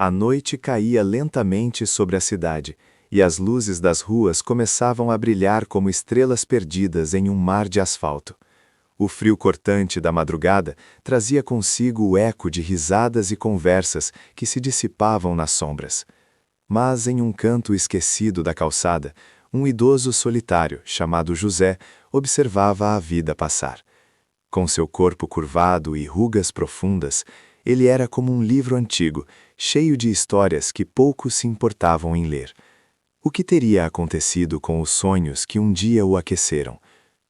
A noite caía lentamente sobre a cidade, e as luzes das ruas começavam a brilhar como estrelas perdidas em um mar de asfalto. O frio cortante da madrugada trazia consigo o eco de risadas e conversas que se dissipavam nas sombras. Mas em um canto esquecido da calçada, um idoso solitário, chamado José, observava a vida passar. Com seu corpo curvado e rugas profundas, ele era como um livro antigo, cheio de histórias que poucos se importavam em ler. O que teria acontecido com os sonhos que um dia o aqueceram?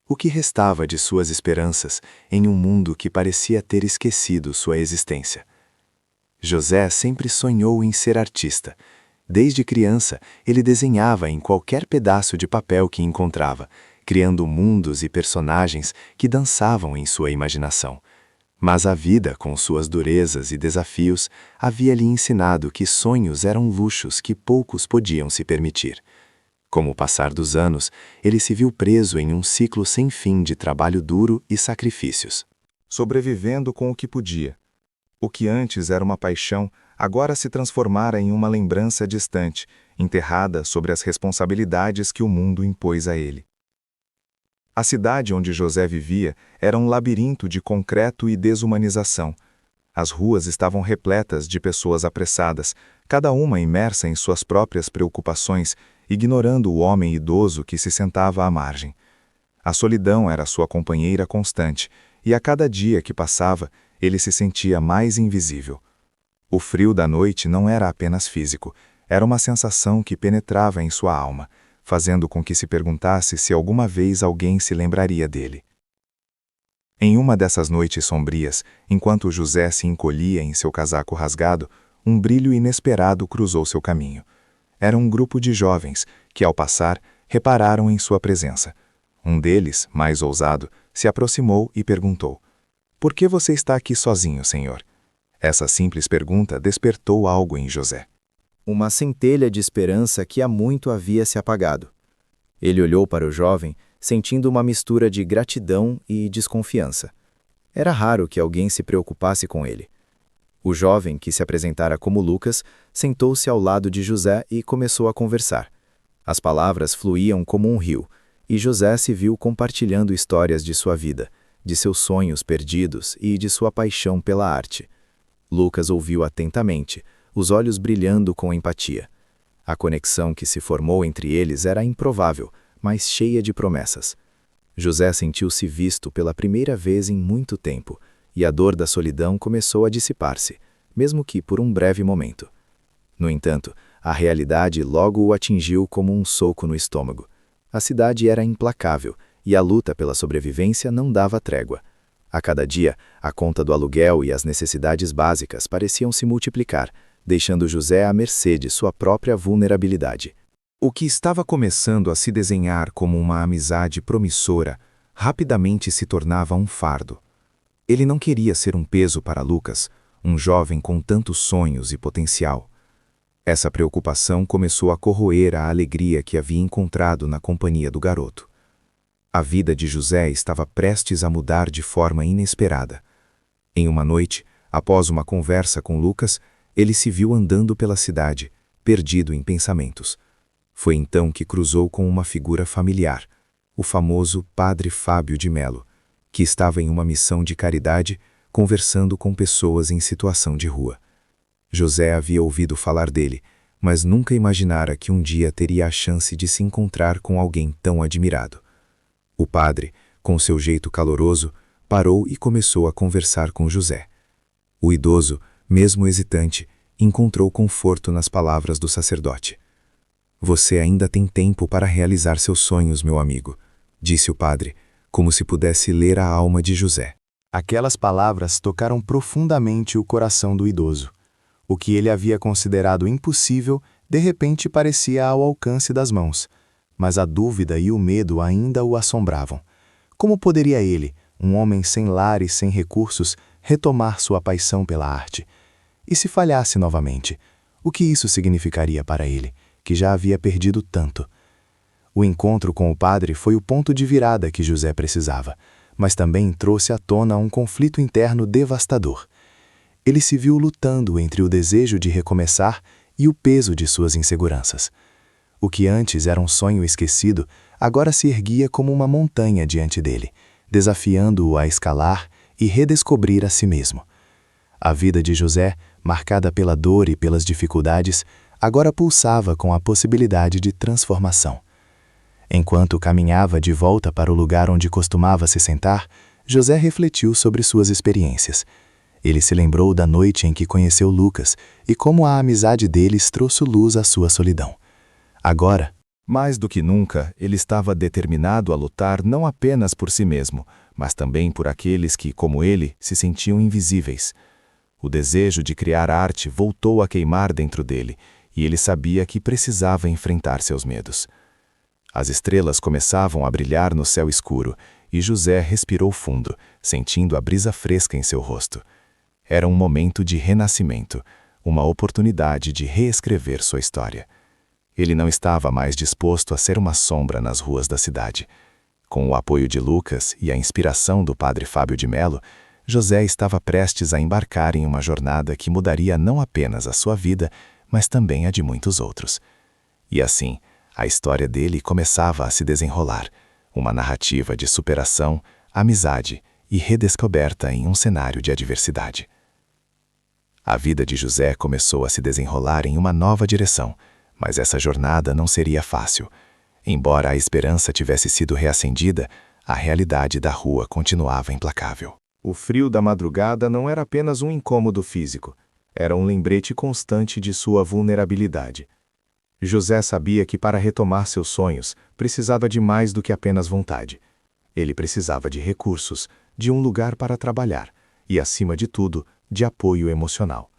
O que restava de suas esperanças em um mundo que parecia ter esquecido sua existência? José sempre sonhou em ser artista. Desde criança, ele desenhava em qualquer pedaço de papel que encontrava, criando mundos e personagens que dançavam em sua imaginação. Mas a vida, com suas durezas e desafios, havia lhe ensinado que sonhos eram luxos que poucos podiam se permitir. Com o passar dos anos, ele se viu preso em um ciclo sem fim de trabalho duro e sacrifícios. Sobrevivendo com o que podia. O que antes era uma paixão, agora se transformara em uma lembrança distante, enterrada sobre as responsabilidades que o mundo impôs a ele. A cidade onde José vivia era um labirinto de concreto e desumanização. As ruas estavam repletas de pessoas apressadas, cada uma imersa em suas próprias preocupações, ignorando o homem idoso que se sentava à margem. A solidão era sua companheira constante, e a cada dia que passava, ele se sentia mais invisível. O frio da noite não era apenas físico, era uma sensação que penetrava em sua alma, fazendo com que se perguntasse se alguma vez alguém se lembraria dele. Em uma dessas noites sombrias, enquanto José se encolhia em seu casaco rasgado, um brilho inesperado cruzou seu caminho. Era um grupo de jovens que, ao passar, repararam em sua presença. Um deles, mais ousado, se aproximou e perguntou: "Por que você está aqui sozinho, senhor?" Essa simples pergunta despertou algo em José. Uma centelha de esperança que há muito havia se apagado. Ele olhou para o jovem, sentindo uma mistura de gratidão e desconfiança. Era raro que alguém se preocupasse com ele. O jovem, que se apresentara como Lucas, sentou-se ao lado de José e começou a conversar. As palavras fluíam como um rio, e José se viu compartilhando histórias de sua vida, de seus sonhos perdidos e de sua paixão pela arte. Lucas ouviu atentamente, os olhos brilhando com empatia. A conexão que se formou entre eles era improvável, mas cheia de promessas. José sentiu-se visto pela primeira vez em muito tempo, e a dor da solidão começou a dissipar-se, mesmo que por um breve momento. No entanto, a realidade logo o atingiu como um soco no estômago. A cidade era implacável, e a luta pela sobrevivência não dava trégua. A cada dia, a conta do aluguel e as necessidades básicas pareciam se multiplicar, deixando José à mercê de sua própria vulnerabilidade. O que estava começando a se desenhar como uma amizade promissora, rapidamente se tornava um fardo. Ele não queria ser um peso para Lucas, um jovem com tantos sonhos e potencial. Essa preocupação começou a corroer a alegria que havia encontrado na companhia do garoto. A vida de José estava prestes a mudar de forma inesperada. Em uma noite, após uma conversa com Lucas, ele se viu andando pela cidade, perdido em pensamentos. Foi então que cruzou com uma figura familiar, o famoso Padre Fábio de Melo, que estava em uma missão de caridade, conversando com pessoas em situação de rua. José havia ouvido falar dele, mas nunca imaginara que um dia teria a chance de se encontrar com alguém tão admirado. O padre, com seu jeito caloroso, parou e começou a conversar com José. O idoso, mesmo hesitante, encontrou conforto nas palavras do sacerdote. "Você ainda tem tempo para realizar seus sonhos, meu amigo", disse o padre, como se pudesse ler a alma de José. Aquelas palavras tocaram profundamente o coração do idoso. O que ele havia considerado impossível, de repente parecia ao alcance das mãos. Mas a dúvida e o medo ainda o assombravam. Como poderia ele, um homem sem lar e sem recursos, retomar sua paixão pela arte? E se falhasse novamente? O que isso significaria para ele, que já havia perdido tanto? O encontro com o padre foi o ponto de virada que José precisava, mas também trouxe à tona um conflito interno devastador. ele se viu lutando entre o desejo de recomeçar e o peso de suas inseguranças. O que antes era um sonho esquecido, agora se erguia como uma montanha diante dele, desafiando-o a escalar e redescobrir a si mesmo. A vida de José, marcada pela dor e pelas dificuldades, agora pulsava com a possibilidade de transformação. Enquanto caminhava de volta para o lugar onde costumava se sentar, José refletiu sobre suas experiências. Ele se lembrou da noite em que conheceu Lucas e como a amizade deles trouxe luz à sua solidão. Agora, mais do que nunca, ele estava determinado a lutar não apenas por si mesmo, mas também por aqueles que, como ele, se sentiam invisíveis. O desejo de criar arte voltou a queimar dentro dele, e ele sabia que precisava enfrentar seus medos. As estrelas começavam a brilhar no céu escuro, e José respirou fundo, sentindo a brisa fresca em seu rosto. Era um momento de renascimento, uma oportunidade de reescrever sua história. Ele não estava mais disposto a ser uma sombra nas ruas da cidade. Com o apoio de Lucas e a inspiração do padre Fábio de Mello, José estava prestes a embarcar em uma jornada que mudaria não apenas a sua vida, mas também a de muitos outros. E assim, a história dele começava a se desenrolar, uma narrativa de superação, amizade e redescoberta em um cenário de adversidade. A vida de José começou a se desenrolar em uma nova direção, mas essa jornada não seria fácil. Embora a esperança tivesse sido reacendida, a realidade da rua continuava implacável. O frio da madrugada não era apenas um incômodo físico, era um lembrete constante de sua vulnerabilidade. José sabia que para retomar seus sonhos, precisava de mais do que apenas vontade. Ele precisava de recursos, de um lugar para trabalhar e, acima de tudo, de apoio emocional.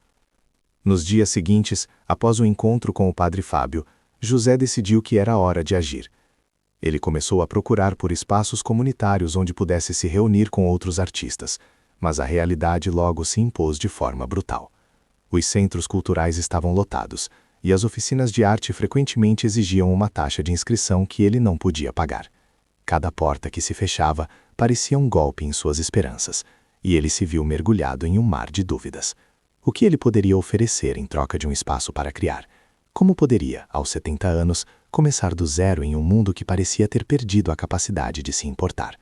Nos dias seguintes, após o encontro com o padre Fábio, José decidiu que era hora de agir. Ele começou a procurar por espaços comunitários onde pudesse se reunir com outros artistas, mas a realidade logo se impôs de forma brutal. Os centros culturais estavam lotados, e as oficinas de arte frequentemente exigiam uma taxa de inscrição que ele não podia pagar. Cada porta que se fechava parecia um golpe em suas esperanças, e ele se viu mergulhado em um mar de dúvidas. O que ele poderia oferecer em troca de um espaço para criar? Como poderia, aos 70 anos, começar do zero em um mundo que parecia ter perdido a capacidade de se importar?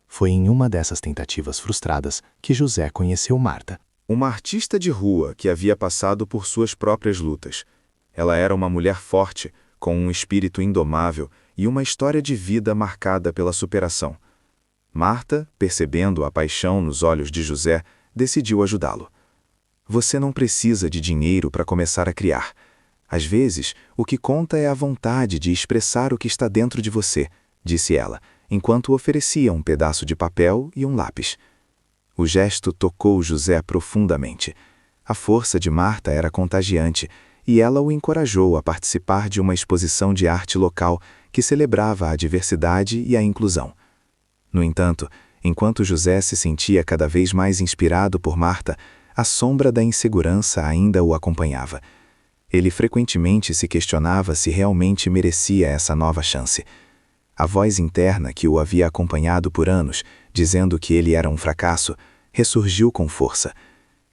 Foi em uma dessas tentativas frustradas que José conheceu Marta, uma artista de rua que havia passado por suas próprias lutas. Ela era uma mulher forte, com um espírito indomável e uma história de vida marcada pela superação. Marta, percebendo a paixão nos olhos de José, decidiu ajudá-lo. Você não precisa de dinheiro para começar a criar. Às vezes, o que conta é a vontade de expressar o que está dentro de você, disse ela, enquanto oferecia um pedaço de papel e um lápis. O gesto tocou José profundamente. A força de Marta era contagiante, e ela o encorajou a participar de uma exposição de arte local que celebrava a diversidade e a inclusão. No entanto, enquanto José se sentia cada vez mais inspirado por Marta, a sombra da insegurança ainda o acompanhava. Ele frequentemente se questionava se realmente merecia essa nova chance. A voz interna que o havia acompanhado por anos, dizendo que ele era um fracasso, ressurgiu com força.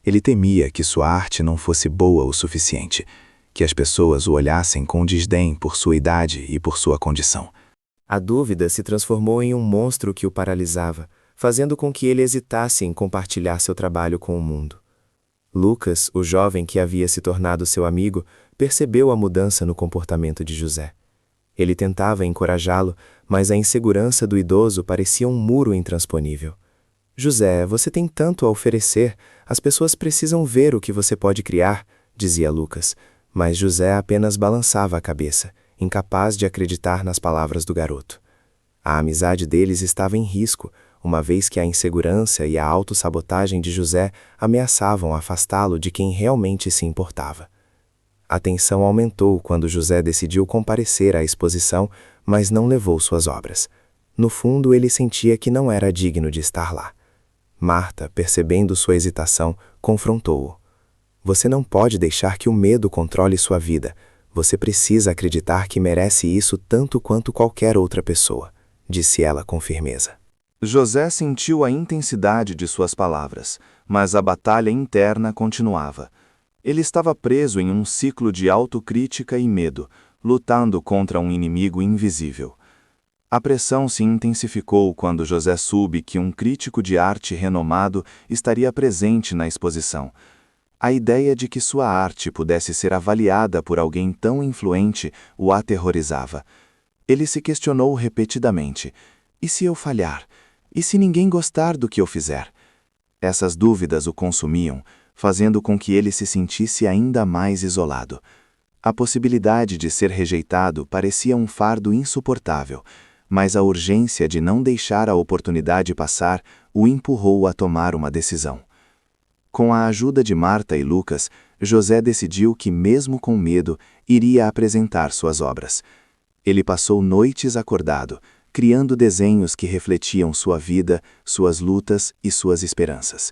Ele temia que sua arte não fosse boa o suficiente, que as pessoas o olhassem com desdém por sua idade e por sua condição. A dúvida se transformou em um monstro que o paralisava, fazendo com que ele hesitasse em compartilhar seu trabalho com o mundo. Lucas, o jovem que havia se tornado seu amigo, percebeu a mudança no comportamento de José. Ele tentava encorajá-lo, mas a insegurança do idoso parecia um muro intransponível. José, você tem tanto a oferecer, as pessoas precisam ver o que você pode criar, dizia Lucas, mas José apenas balançava a cabeça, incapaz de acreditar nas palavras do garoto. A amizade deles estava em risco, uma vez que a insegurança e a autossabotagem de José ameaçavam afastá-lo de quem realmente se importava. A tensão aumentou quando José decidiu comparecer à exposição, mas não levou suas obras. No fundo, ele sentia que não era digno de estar lá. Marta, percebendo sua hesitação, confrontou-o. Você não pode deixar que o medo controle sua vida. Você precisa acreditar que merece isso tanto quanto qualquer outra pessoa, disse ela com firmeza. José sentiu a intensidade de suas palavras, mas a batalha interna continuava. Ele estava preso em um ciclo de autocrítica e medo, lutando contra um inimigo invisível. A pressão se intensificou quando José soube que um crítico de arte renomado estaria presente na exposição. A ideia de que sua arte pudesse ser avaliada por alguém tão influente o aterrorizava. Ele se questionou repetidamente: e se eu falhar? E se ninguém gostar do que eu fizer? Essas dúvidas o consumiam, fazendo com que ele se sentisse ainda mais isolado. A possibilidade de ser rejeitado parecia um fardo insuportável, mas a urgência de não deixar a oportunidade passar o empurrou a tomar uma decisão. Com a ajuda de Marta e Lucas, José decidiu que, mesmo com medo, iria apresentar suas obras. Ele passou noites acordado, criando desenhos que refletiam sua vida, suas lutas e suas esperanças.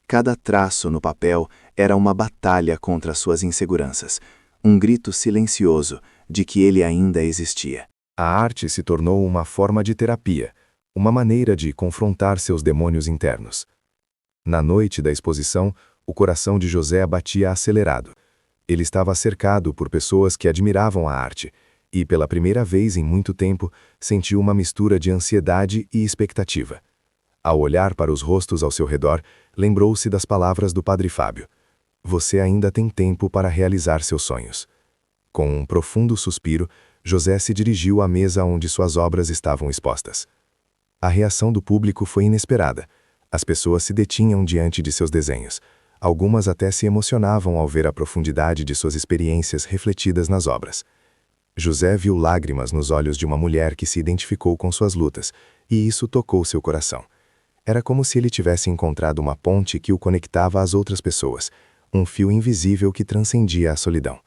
Cada traço no papel era uma batalha contra suas inseguranças, um grito silencioso de que ele ainda existia. A arte se tornou uma forma de terapia, uma maneira de confrontar seus demônios internos. Na noite da exposição, o coração de José batia acelerado. Ele estava cercado por pessoas que admiravam a arte, e, pela primeira vez em muito tempo, sentiu uma mistura de ansiedade e expectativa. Ao olhar para os rostos ao seu redor, lembrou-se das palavras do Padre Fábio: "Você ainda tem tempo para realizar seus sonhos." Com um profundo suspiro, José se dirigiu à mesa onde suas obras estavam expostas. A reação do público foi inesperada. As pessoas se detinham diante de seus desenhos. Algumas até se emocionavam ao ver a profundidade de suas experiências refletidas nas obras. José viu lágrimas nos olhos de uma mulher que se identificou com suas lutas, e isso tocou seu coração. Era como se ele tivesse encontrado uma ponte que o conectava às outras pessoas, um fio invisível que transcendia a solidão.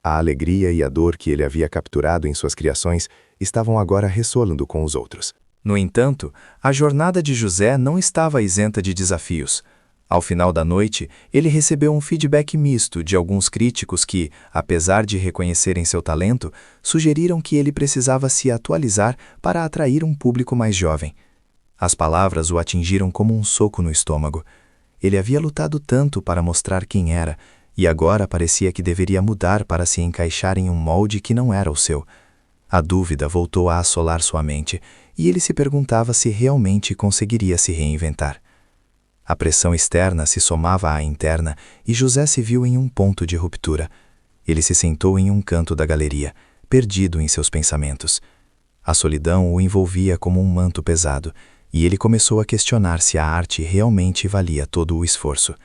A alegria e a dor que ele havia capturado em suas criações estavam agora ressoando com os outros. No entanto, a jornada de José não estava isenta de desafios. Ao final da noite, ele recebeu um feedback misto de alguns críticos que, apesar de reconhecerem seu talento, sugeriram que ele precisava se atualizar para atrair um público mais jovem. As palavras o atingiram como um soco no estômago. Ele havia lutado tanto para mostrar quem era, e agora parecia que deveria mudar para se encaixar em um molde que não era o seu. A dúvida voltou a assolar sua mente, e ele se perguntava se realmente conseguiria se reinventar. A pressão externa se somava à interna e José se viu em um ponto de ruptura. Ele se sentou em um canto da galeria, perdido em seus pensamentos. A solidão o envolvia como um manto pesado, e ele começou a questionar se a arte realmente valia todo o esforço.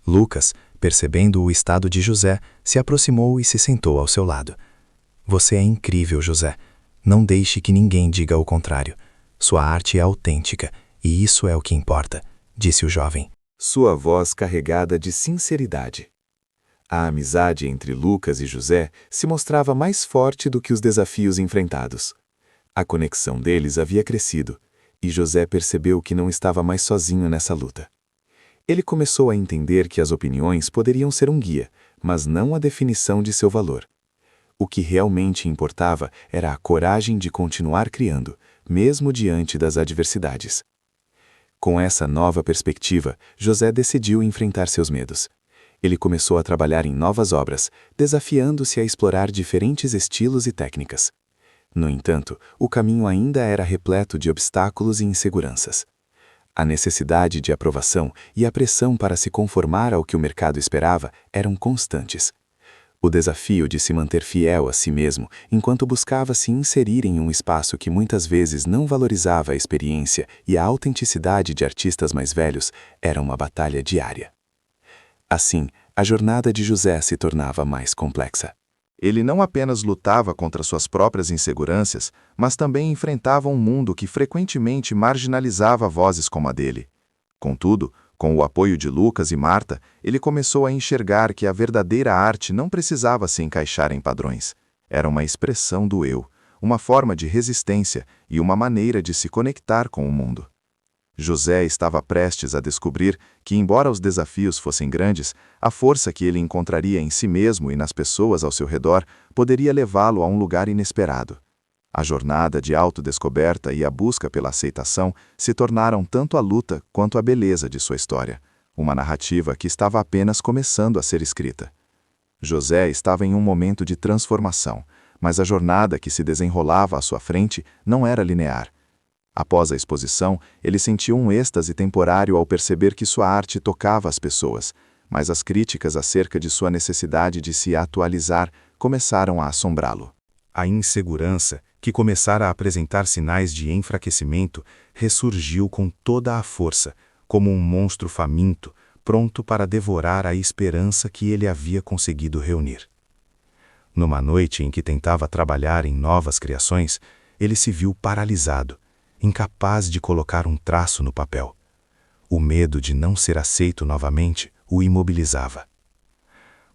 Lucas, percebendo o estado de José, se aproximou e se sentou ao seu lado. "Você é incrível, José. Não deixe que ninguém diga o contrário. Sua arte é autêntica, e isso é o que importa", disse o jovem. Sua voz carregada de sinceridade. A amizade entre Lucas e José se mostrava mais forte do que os desafios enfrentados. A conexão deles havia crescido, e José percebeu que não estava mais sozinho nessa luta. Ele começou a entender que as opiniões poderiam ser um guia, mas não a definição de seu valor. O que realmente importava era a coragem de continuar criando, mesmo diante das adversidades. Com essa nova perspectiva, José decidiu enfrentar seus medos. Ele começou a trabalhar em novas obras, desafiando-se a explorar diferentes estilos e técnicas. No entanto, o caminho ainda era repleto de obstáculos e inseguranças. A necessidade de aprovação e a pressão para se conformar ao que o mercado esperava eram constantes. O desafio de se manter fiel a si mesmo enquanto buscava se inserir em um espaço que muitas vezes não valorizava a experiência e a autenticidade de artistas mais velhos era uma batalha diária. Assim, a jornada de José se tornava mais complexa. Ele não apenas lutava contra suas próprias inseguranças, mas também enfrentava um mundo que frequentemente marginalizava vozes como a dele. Contudo, com o apoio de Lucas e Marta, ele começou a enxergar que a verdadeira arte não precisava se encaixar em padrões. Era uma expressão do eu, uma forma de resistência e uma maneira de se conectar com o mundo. José estava prestes a descobrir que, embora os desafios fossem grandes, a força que ele encontraria em si mesmo e nas pessoas ao seu redor poderia levá-lo a um lugar inesperado. A jornada de autodescoberta e a busca pela aceitação se tornaram tanto a luta quanto a beleza de sua história, uma narrativa que estava apenas começando a ser escrita. José estava em um momento de transformação, mas a jornada que se desenrolava à sua frente não era linear. Após a exposição, ele sentiu um êxtase temporário ao perceber que sua arte tocava as pessoas, mas as críticas acerca de sua necessidade de se atualizar começaram a assombrá-lo. A insegurança, que começara a apresentar sinais de enfraquecimento, ressurgiu com toda a força, como um monstro faminto, pronto para devorar a esperança que ele havia conseguido reunir. Numa noite em que tentava trabalhar em novas criações, ele se viu paralisado, incapaz de colocar um traço no papel. O medo de não ser aceito novamente o imobilizava.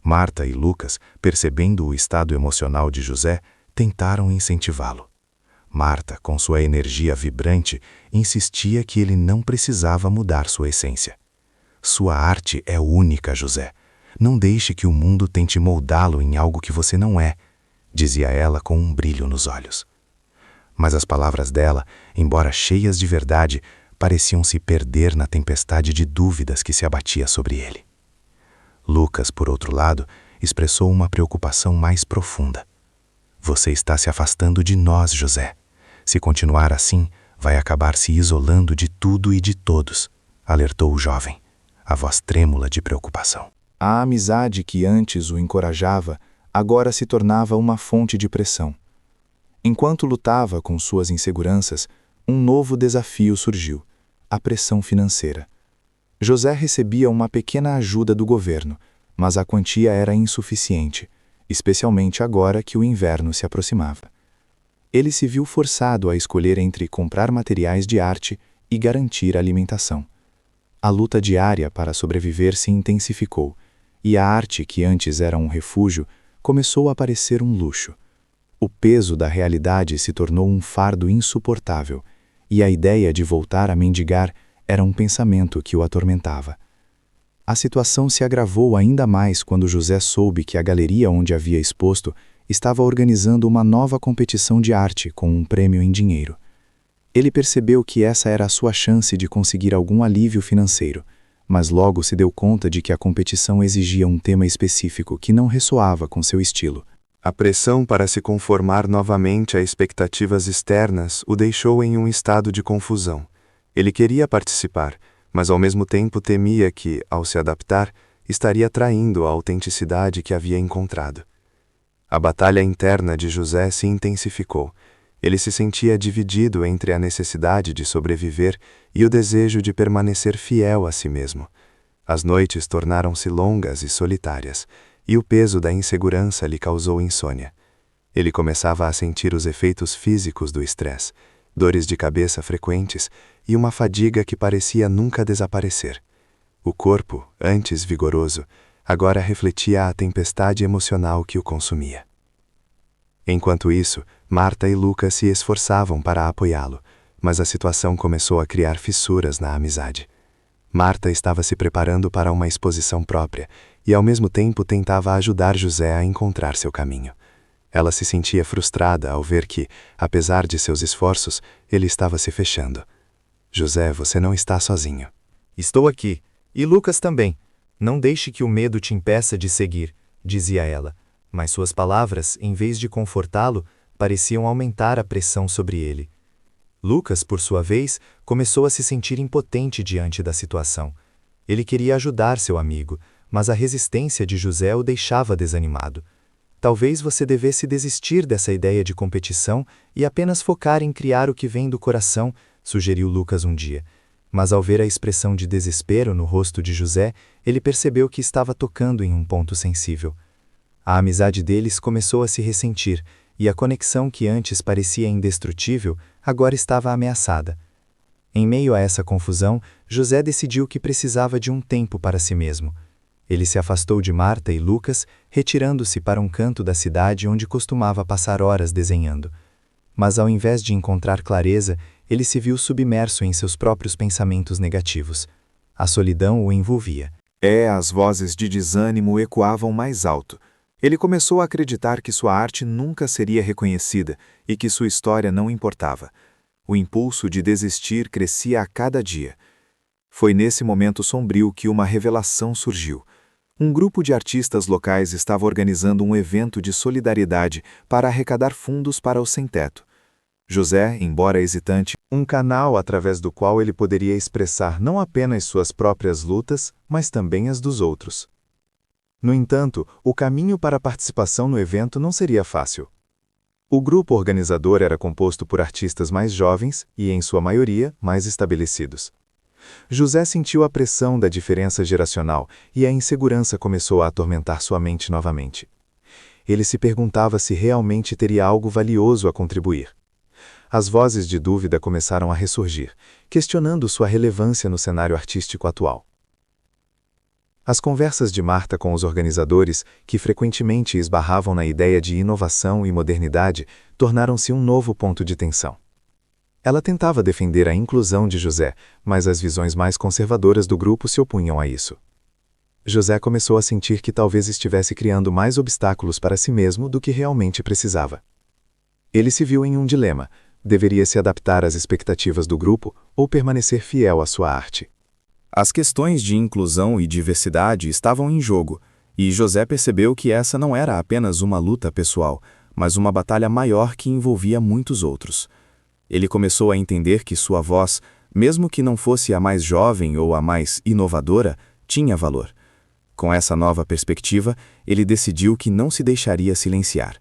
Marta e Lucas, percebendo o estado emocional de José, tentaram incentivá-lo. Marta, com sua energia vibrante, insistia que ele não precisava mudar sua essência. Sua arte é única, José. Não deixe que o mundo tente moldá-lo em algo que você não é, dizia ela com um brilho nos olhos. Mas as palavras dela, embora cheias de verdade, pareciam se perder na tempestade de dúvidas que se abatia sobre ele. Lucas, por outro lado, expressou uma preocupação mais profunda. Você está se afastando de nós, José. Se continuar assim, vai acabar se isolando de tudo e de todos, alertou o jovem, a voz trêmula de preocupação. A amizade que antes o encorajava, agora se tornava uma fonte de pressão. Enquanto lutava com suas inseguranças, um novo desafio surgiu: a pressão financeira. José recebia uma pequena ajuda do governo, mas a quantia era insuficiente, especialmente agora que o inverno se aproximava. Ele se viu forçado a escolher entre comprar materiais de arte e garantir a alimentação. A luta diária para sobreviver se intensificou, e a arte, que antes era um refúgio, começou a parecer um luxo. O peso da realidade se tornou um fardo insuportável, e a ideia de voltar a mendigar era um pensamento que o atormentava. A situação se agravou ainda mais quando José soube que a galeria onde havia exposto estava organizando uma nova competição de arte com um prêmio em dinheiro. Ele percebeu que essa era a sua chance de conseguir algum alívio financeiro, mas logo se deu conta de que a competição exigia um tema específico que não ressoava com seu estilo. A pressão para se conformar novamente a expectativas externas o deixou em um estado de confusão. Ele queria participar, mas ao mesmo tempo temia que, ao se adaptar, estaria traindo a autenticidade que havia encontrado. A batalha interna de José se intensificou. Ele se sentia dividido entre a necessidade de sobreviver e o desejo de permanecer fiel a si mesmo. As noites tornaram-se longas e solitárias, e o peso da insegurança lhe causou insônia. Ele começava a sentir os efeitos físicos do estresse, dores de cabeça frequentes e uma fadiga que parecia nunca desaparecer. O corpo, antes vigoroso, agora refletia a tempestade emocional que o consumia. Enquanto isso, Marta e Lucas se esforçavam para apoiá-lo, mas a situação começou a criar fissuras na amizade. Marta estava se preparando para uma exposição própria e ao mesmo tempo tentava ajudar José a encontrar seu caminho. Ela se sentia frustrada ao ver que, apesar de seus esforços, ele estava se fechando. José, você não está sozinho. Estou aqui, e Lucas também. Não deixe que o medo te impeça de seguir, dizia ela, mas suas palavras, em vez de confortá-lo, pareciam aumentar a pressão sobre ele. Lucas, por sua vez, começou a se sentir impotente diante da situação. Ele queria ajudar seu amigo, mas a resistência de José o deixava desanimado. Talvez você devesse desistir dessa ideia de competição e apenas focar em criar o que vem do coração, sugeriu Lucas um dia. Mas ao ver a expressão de desespero no rosto de José, ele percebeu que estava tocando em um ponto sensível. A amizade deles começou a se ressentir, e a conexão que antes parecia indestrutível, agora estava ameaçada. Em meio a essa confusão, José decidiu que precisava de um tempo para si mesmo. Ele se afastou de Marta e Lucas, retirando-se para um canto da cidade onde costumava passar horas desenhando. Mas ao invés de encontrar clareza, ele se viu submerso em seus próprios pensamentos negativos. A solidão o envolvia. As vozes de desânimo ecoavam mais alto. Ele começou a acreditar que sua arte nunca seria reconhecida e que sua história não importava. O impulso de desistir crescia a cada dia. Foi nesse momento sombrio que uma revelação surgiu. Um grupo de artistas locais estava organizando um evento de solidariedade para arrecadar fundos para o sem-teto. José, embora hesitante, um canal através do qual ele poderia expressar não apenas suas próprias lutas, mas também as dos outros. No entanto, o caminho para a participação no evento não seria fácil. O grupo organizador era composto por artistas mais jovens e, em sua maioria, mais estabelecidos. José sentiu a pressão da diferença geracional e a insegurança começou a atormentar sua mente novamente. Ele se perguntava se realmente teria algo valioso a contribuir. As vozes de dúvida começaram a ressurgir, questionando sua relevância no cenário artístico atual. As conversas de Marta com os organizadores, que frequentemente esbarravam na ideia de inovação e modernidade, tornaram-se um novo ponto de tensão. Ela tentava defender a inclusão de José, mas as visões mais conservadoras do grupo se opunham a isso. José começou a sentir que talvez estivesse criando mais obstáculos para si mesmo do que realmente precisava. Ele se viu em um dilema: deveria se adaptar às expectativas do grupo ou permanecer fiel à sua arte. As questões de inclusão e diversidade estavam em jogo, e José percebeu que essa não era apenas uma luta pessoal, mas uma batalha maior que envolvia muitos outros. Ele começou a entender que sua voz, mesmo que não fosse a mais jovem ou a mais inovadora, tinha valor. Com essa nova perspectiva, ele decidiu que não se deixaria silenciar.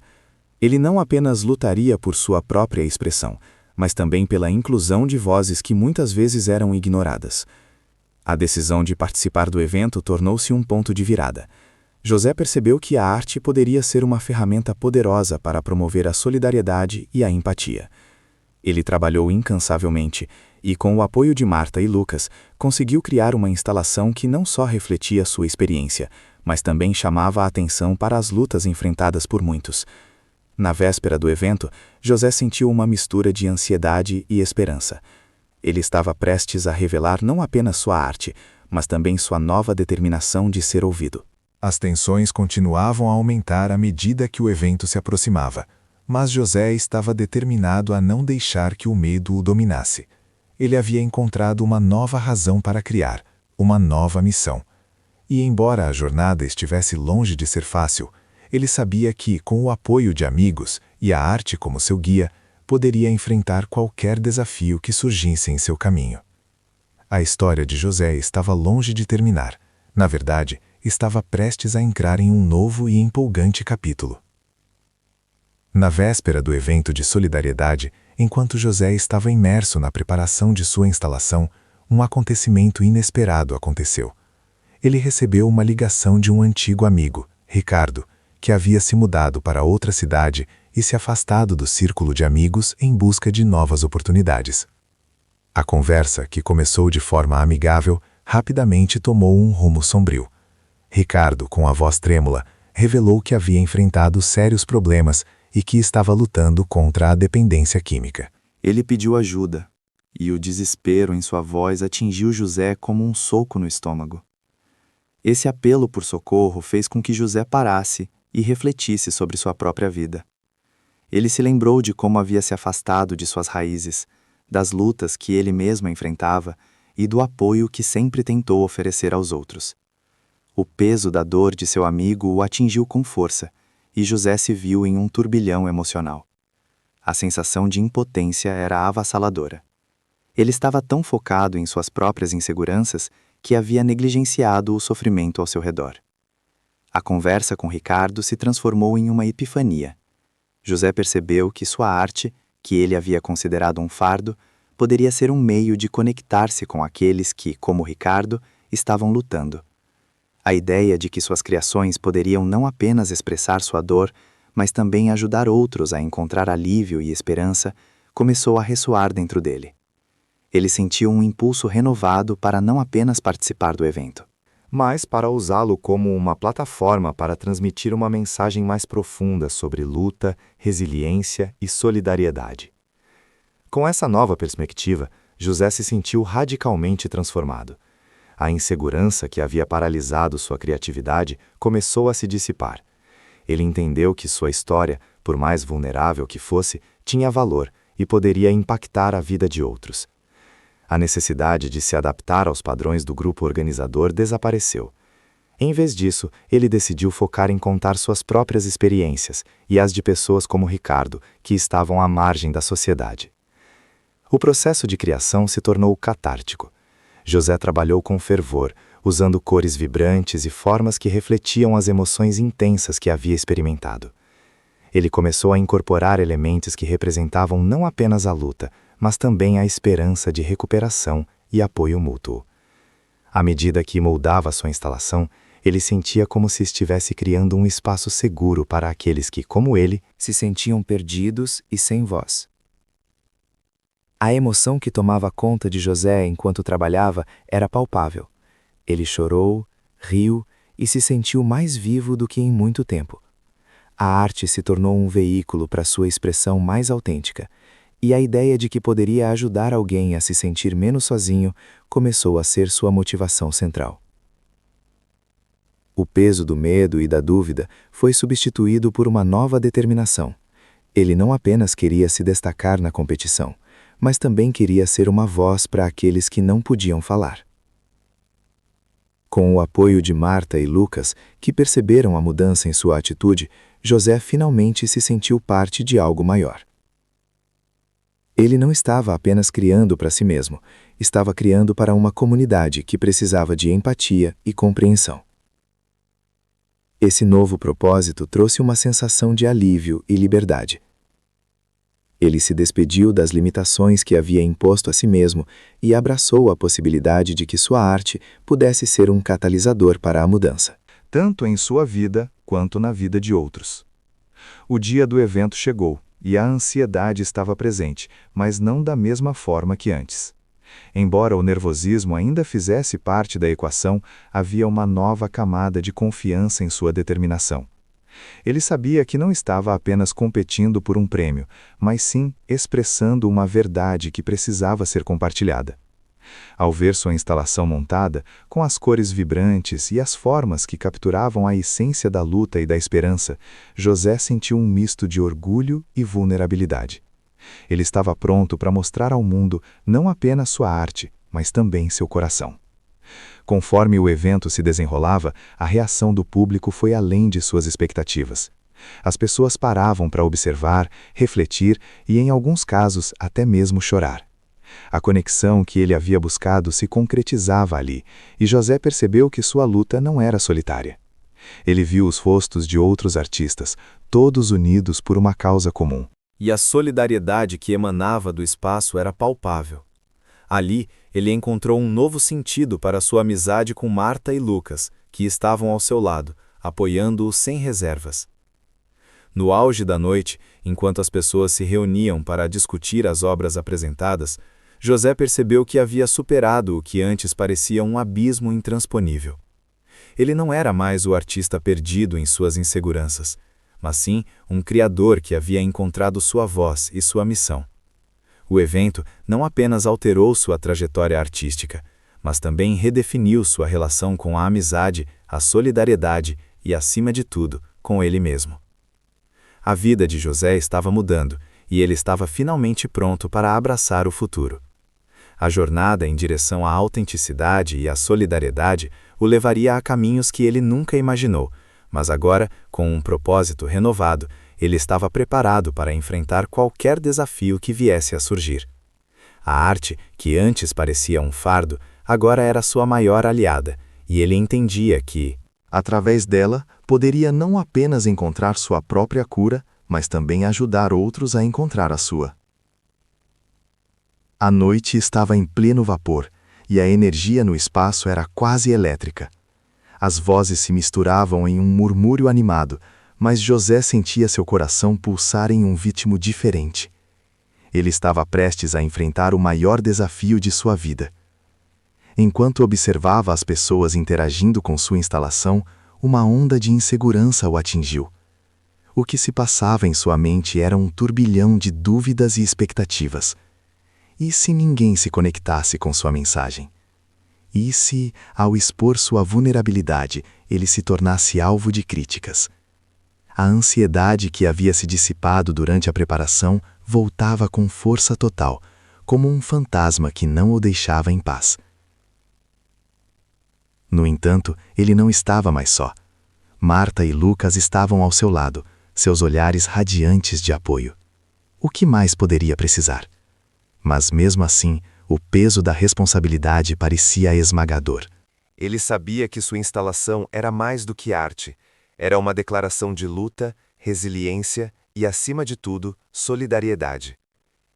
Ele não apenas lutaria por sua própria expressão, mas também pela inclusão de vozes que muitas vezes eram ignoradas. A decisão de participar do evento tornou-se um ponto de virada. José percebeu que a arte poderia ser uma ferramenta poderosa para promover a solidariedade e a empatia. Ele trabalhou incansavelmente e, com o apoio de Marta e Lucas, conseguiu criar uma instalação que não só refletia sua experiência, mas também chamava a atenção para as lutas enfrentadas por muitos. Na véspera do evento, José sentiu uma mistura de ansiedade e esperança. Ele estava prestes a revelar não apenas sua arte, mas também sua nova determinação de ser ouvido. As tensões continuavam a aumentar à medida que o evento se aproximava, mas José estava determinado a não deixar que o medo o dominasse. Ele havia encontrado uma nova razão para criar, uma nova missão. E embora a jornada estivesse longe de ser fácil, ele sabia que, com o apoio de amigos e a arte como seu guia, poderia enfrentar qualquer desafio que surgisse em seu caminho. A história de José estava longe de terminar. Na verdade, estava prestes a entrar em um novo e empolgante capítulo. Na véspera do evento de solidariedade, enquanto José estava imerso na preparação de sua instalação, um acontecimento inesperado aconteceu. Ele recebeu uma ligação de um antigo amigo, Ricardo, que havia se mudado para outra cidade e se afastado do círculo de amigos em busca de novas oportunidades. A conversa, que começou de forma amigável, rapidamente tomou um rumo sombrio. Ricardo, com a voz trêmula, revelou que havia enfrentado sérios problemas e que estava lutando contra a dependência química. Ele pediu ajuda, e o desespero em sua voz atingiu José como um soco no estômago. Esse apelo por socorro fez com que José parasse e refletisse sobre sua própria vida. Ele se lembrou de como havia se afastado de suas raízes, das lutas que ele mesmo enfrentava e do apoio que sempre tentou oferecer aos outros. O peso da dor de seu amigo o atingiu com força, e José se viu em um turbilhão emocional. A sensação de impotência era avassaladora. Ele estava tão focado em suas próprias inseguranças que havia negligenciado o sofrimento ao seu redor. A conversa com Ricardo se transformou em uma epifania. José percebeu que sua arte, que ele havia considerado um fardo, poderia ser um meio de conectar-se com aqueles que, como Ricardo, estavam lutando. A ideia de que suas criações poderiam não apenas expressar sua dor, mas também ajudar outros a encontrar alívio e esperança, começou a ressoar dentro dele. Ele sentiu um impulso renovado para não apenas participar do evento, mas para usá-lo como uma plataforma para transmitir uma mensagem mais profunda sobre luta, resiliência e solidariedade. Com essa nova perspectiva, José se sentiu radicalmente transformado. A insegurança que havia paralisado sua criatividade começou a se dissipar. Ele entendeu que sua história, por mais vulnerável que fosse, tinha valor e poderia impactar a vida de outros. A necessidade de se adaptar aos padrões do grupo organizador desapareceu. Em vez disso, ele decidiu focar em contar suas próprias experiências e as de pessoas como Ricardo, que estavam à margem da sociedade. O processo de criação se tornou catártico. José trabalhou com fervor, usando cores vibrantes e formas que refletiam as emoções intensas que havia experimentado. Ele começou a incorporar elementos que representavam não apenas a luta, mas também a esperança de recuperação e apoio mútuo. À medida que moldava sua instalação, ele sentia como se estivesse criando um espaço seguro para aqueles que, como ele, se sentiam perdidos e sem voz. A emoção que tomava conta de José enquanto trabalhava era palpável. Ele chorou, riu e se sentiu mais vivo do que em muito tempo. A arte se tornou um veículo para sua expressão mais autêntica, e a ideia de que poderia ajudar alguém a se sentir menos sozinho começou a ser sua motivação central. O peso do medo e da dúvida foi substituído por uma nova determinação. Ele não apenas queria se destacar na competição, mas também queria ser uma voz para aqueles que não podiam falar. Com o apoio de Marta e Lucas, que perceberam a mudança em sua atitude, José finalmente se sentiu parte de algo maior. Ele não estava apenas criando para si mesmo, estava criando para uma comunidade que precisava de empatia e compreensão. Esse novo propósito trouxe uma sensação de alívio e liberdade. Ele se despediu das limitações que havia imposto a si mesmo e abraçou a possibilidade de que sua arte pudesse ser um catalisador para a mudança, tanto em sua vida quanto na vida de outros. O dia do evento chegou e a ansiedade estava presente, mas não da mesma forma que antes. Embora o nervosismo ainda fizesse parte da equação, havia uma nova camada de confiança em sua determinação. Ele sabia que não estava apenas competindo por um prêmio, mas sim expressando uma verdade que precisava ser compartilhada. Ao ver sua instalação montada, com as cores vibrantes e as formas que capturavam a essência da luta e da esperança, José sentiu um misto de orgulho e vulnerabilidade. Ele estava pronto para mostrar ao mundo não apenas sua arte, mas também seu coração. Conforme o evento se desenrolava, a reação do público foi além de suas expectativas. As pessoas paravam para observar, refletir e, em alguns casos, até mesmo chorar. A conexão que ele havia buscado se concretizava ali, e José percebeu que sua luta não era solitária. Ele viu os rostos de outros artistas, todos unidos por uma causa comum. E a solidariedade que emanava do espaço era palpável. Ali, ele encontrou um novo sentido para sua amizade com Marta e Lucas, que estavam ao seu lado, apoiando-o sem reservas. No auge da noite, enquanto as pessoas se reuniam para discutir as obras apresentadas, José percebeu que havia superado o que antes parecia um abismo intransponível. Ele não era mais o artista perdido em suas inseguranças, mas sim um criador que havia encontrado sua voz e sua missão. O evento não apenas alterou sua trajetória artística, mas também redefiniu sua relação com a amizade, a solidariedade e, acima de tudo, com ele mesmo. A vida de José estava mudando e ele estava finalmente pronto para abraçar o futuro. A jornada em direção à autenticidade e à solidariedade o levaria a caminhos que ele nunca imaginou, mas agora, com um propósito renovado, ele estava preparado para enfrentar qualquer desafio que viesse a surgir. A arte, que antes parecia um fardo, agora era sua maior aliada, e ele entendia que, através dela, poderia não apenas encontrar sua própria cura, mas também ajudar outros a encontrar a sua. A noite estava em pleno vapor, e a energia no espaço era quase elétrica. As vozes se misturavam em um murmúrio animado, mas José sentia seu coração pulsar em um ritmo diferente. Ele estava prestes a enfrentar o maior desafio de sua vida. Enquanto observava as pessoas interagindo com sua instalação, uma onda de insegurança o atingiu. O que se passava em sua mente era um turbilhão de dúvidas e expectativas. E se ninguém se conectasse com sua mensagem? E se, ao expor sua vulnerabilidade, ele se tornasse alvo de críticas? A ansiedade que havia se dissipado durante a preparação voltava com força total, como um fantasma que não o deixava em paz. No entanto, ele não estava mais só. Marta e Lucas estavam ao seu lado, seus olhares radiantes de apoio. O que mais poderia precisar? Mas mesmo assim, o peso da responsabilidade parecia esmagador. Ele sabia que sua instalação era mais do que arte. Era uma declaração de luta, resiliência e, acima de tudo, solidariedade.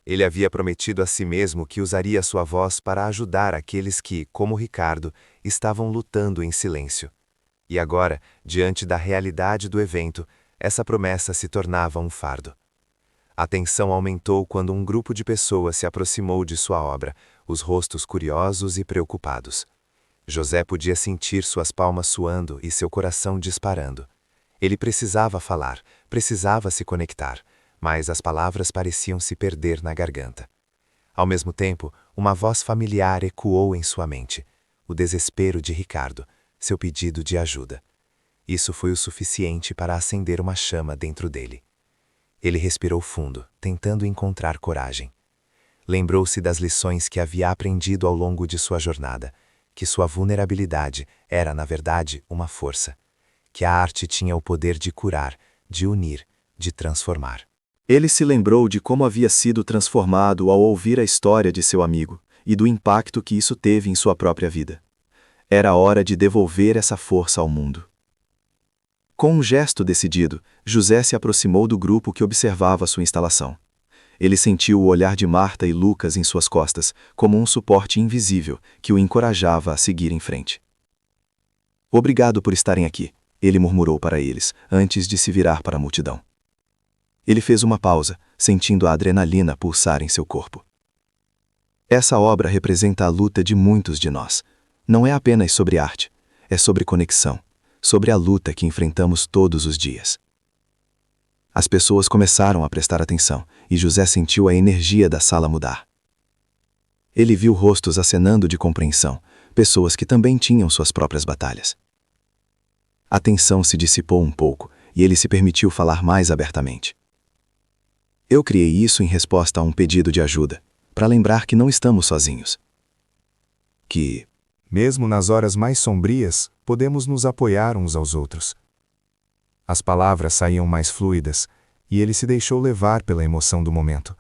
Ele havia prometido a si mesmo que usaria sua voz para ajudar aqueles que, como Ricardo, estavam lutando em silêncio. E agora, diante da realidade do evento, essa promessa se tornava um fardo. A tensão aumentou quando um grupo de pessoas se aproximou de sua obra, os rostos curiosos e preocupados. José podia sentir suas palmas suando e seu coração disparando. Ele precisava falar, precisava se conectar, mas as palavras pareciam se perder na garganta. Ao mesmo tempo, uma voz familiar ecoou em sua mente, o desespero de Ricardo, seu pedido de ajuda. Isso foi o suficiente para acender uma chama dentro dele. Ele respirou fundo, tentando encontrar coragem. Lembrou-se das lições que havia aprendido ao longo de sua jornada, que sua vulnerabilidade era, na verdade, uma força, que a arte tinha o poder de curar, de unir, de transformar. Ele se lembrou de como havia sido transformado ao ouvir a história de seu amigo e do impacto que isso teve em sua própria vida. Era hora de devolver essa força ao mundo. Com um gesto decidido, José se aproximou do grupo que observava sua instalação. Ele sentiu o olhar de Marta e Lucas em suas costas, como um suporte invisível que o encorajava a seguir em frente. Obrigado por estarem aqui, ele murmurou para eles, antes de se virar para a multidão. Ele fez uma pausa, sentindo a adrenalina pulsar em seu corpo. Essa obra representa a luta de muitos de nós. Não é apenas sobre arte, é sobre conexão, sobre a luta que enfrentamos todos os dias. As pessoas começaram a prestar atenção, e José sentiu a energia da sala mudar. Ele viu rostos acenando de compreensão, pessoas que também tinham suas próprias batalhas. A tensão se dissipou um pouco, e ele se permitiu falar mais abertamente. Eu criei isso em resposta a um pedido de ajuda, para lembrar que não estamos sozinhos. Que, mesmo nas horas mais sombrias, podemos nos apoiar uns aos outros. As palavras saíam mais fluidas, e ele se deixou levar pela emoção do momento.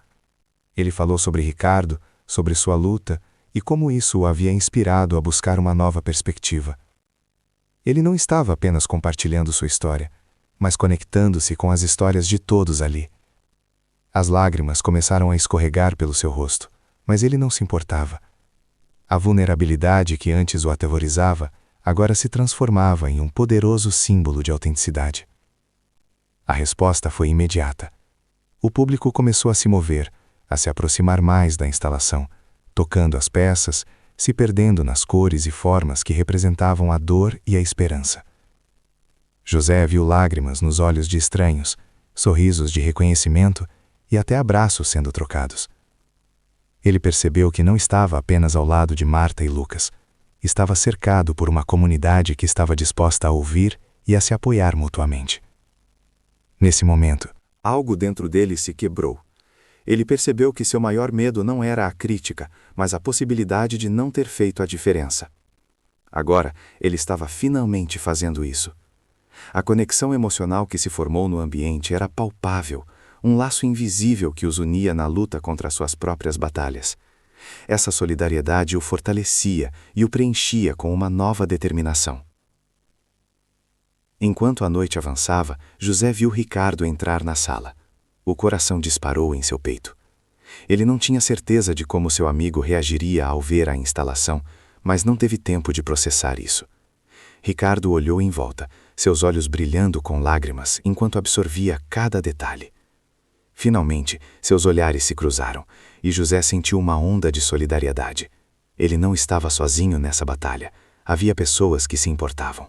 Ele falou sobre Ricardo, sobre sua luta, e como isso o havia inspirado a buscar uma nova perspectiva. Ele não estava apenas compartilhando sua história, mas conectando-se com as histórias de todos ali. As lágrimas começaram a escorregar pelo seu rosto, mas ele não se importava. A vulnerabilidade que antes o aterrorizava, agora se transformava em um poderoso símbolo de autenticidade. A resposta foi imediata. O público começou a se mover, a se aproximar mais da instalação, tocando as peças, se perdendo nas cores e formas que representavam a dor e a esperança. José viu lágrimas nos olhos de estranhos, sorrisos de reconhecimento e até abraços sendo trocados. Ele percebeu que não estava apenas ao lado de Marta e Lucas. Estava cercado por uma comunidade que estava disposta a ouvir e a se apoiar mutuamente. Nesse momento, algo dentro dele se quebrou. Ele percebeu que seu maior medo não era a crítica, mas a possibilidade de não ter feito a diferença. Agora, ele estava finalmente fazendo isso. A conexão emocional que se formou no ambiente era palpável, um laço invisível que os unia na luta contra suas próprias batalhas. Essa solidariedade o fortalecia e o preenchia com uma nova determinação. Enquanto a noite avançava, José viu Ricardo entrar na sala. O coração disparou em seu peito. Ele não tinha certeza de como seu amigo reagiria ao ver a instalação, mas não teve tempo de processar isso. Ricardo olhou em volta, seus olhos brilhando com lágrimas enquanto absorvia cada detalhe. Finalmente, seus olhares se cruzaram, e José sentiu uma onda de solidariedade. Ele não estava sozinho nessa batalha. Havia pessoas que se importavam.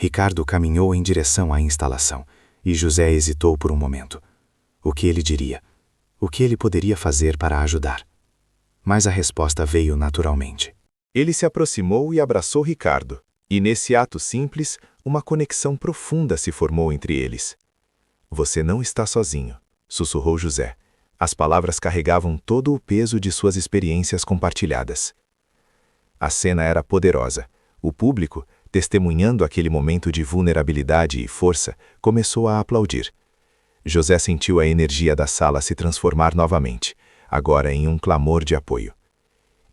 Ricardo caminhou em direção à instalação, e José hesitou por um momento. O que ele diria? O que ele poderia fazer para ajudar? Mas a resposta veio naturalmente. Ele se aproximou e abraçou Ricardo, e nesse ato simples, Uma conexão profunda se formou entre eles. Você não está sozinho, sussurrou José. As palavras carregavam todo o peso de suas experiências compartilhadas. A cena era poderosa. O público, testemunhando aquele momento de vulnerabilidade e força, começou a aplaudir. José sentiu a energia da sala se transformar novamente, agora em um clamor de apoio.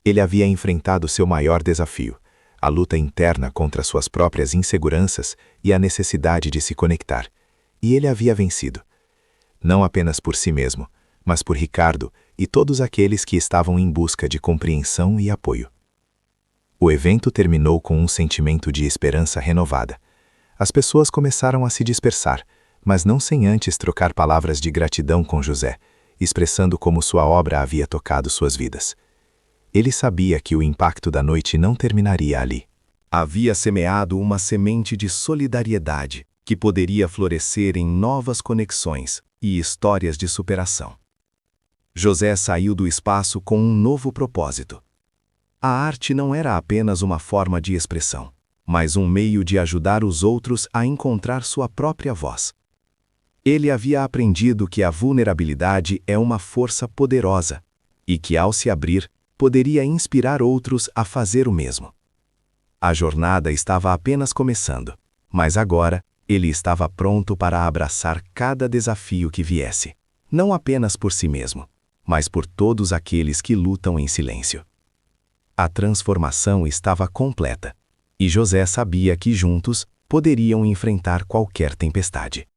Ele havia enfrentado seu maior desafio, a luta interna contra suas próprias inseguranças e a necessidade de se conectar. E ele havia vencido. Não apenas por si mesmo, mas por Ricardo e todos aqueles que estavam em busca de compreensão e apoio. O evento terminou com um sentimento de esperança renovada. As pessoas começaram a se dispersar, mas não sem antes trocar palavras de gratidão com José, expressando como sua obra havia tocado suas vidas. Ele sabia que o impacto da noite não terminaria ali. Havia semeado uma semente de solidariedade que poderia florescer em novas conexões e histórias de superação. José saiu do espaço com um novo propósito. A arte não era apenas uma forma de expressão, mas um meio de ajudar os outros a encontrar sua própria voz. Ele havia aprendido que a vulnerabilidade é uma força poderosa e que, ao se abrir, poderia inspirar outros a fazer o mesmo. A jornada estava apenas começando, mas agora ele estava pronto para abraçar cada desafio que viesse, não apenas por si mesmo, mas por todos aqueles que lutam em silêncio. A transformação estava completa, e José sabia que juntos poderiam enfrentar qualquer tempestade.